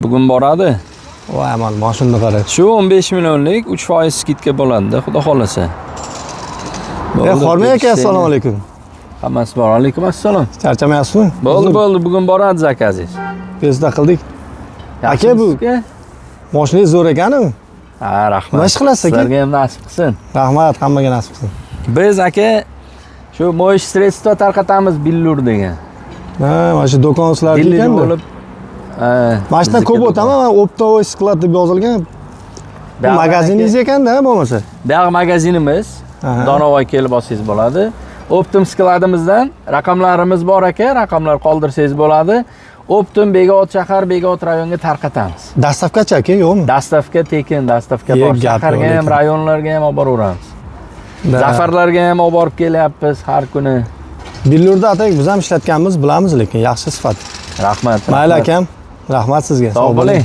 Bugun boradi. Voy amal mashina qarang. Shu 15 millionlik 3% skidka bo'ladi, xudo xolasa. Xormay aka, assalomu alaykum. Hammasi bor. Alaykum assalom. Charchamayapsizmi? Bo'ldi, bugun boradi zakazingiz. Bezda qildik. Aka bu mashinangiz zo'r ekani? Ha, rahmat. Nima ish qilasiz aka? Sizlarga ham nasib qilsin. Rahmat, hammaga nasib qilsin. Biz aka shu moyish sredstva tarqatamiz Billur degan. Ha, mana shu do'kon sizlarniki Dilli ekanda. bo'lib. Mashina ko'p o'taman, optovoy sklad deb yozilgan. Bu magaziningiz ekanda, bo'lmasa. Bu yoq magazinimiz. Donovoy kelib olsangiz bo'ladi. Optim skladimizdan raqamlarimiz bor aka, raqamlar qoldirsangiz bo'ladi. Optim Begobod shahar, Begobod rayonga tarqatamiz. Dastavkachi aka, yo'qmi? Dastavka tekin, dastavka bor. Shaharga ham, rayonlarga ham olib boraveramiz. Zafarlarga ham olib borib kelyapmiz har kuni. Billurda atak biz ham ishlatganmiz, bilamiz, lekin yaxshi sifat. Rahmat. Mayli akam. Rahmat sizga. Sog' bo'ling.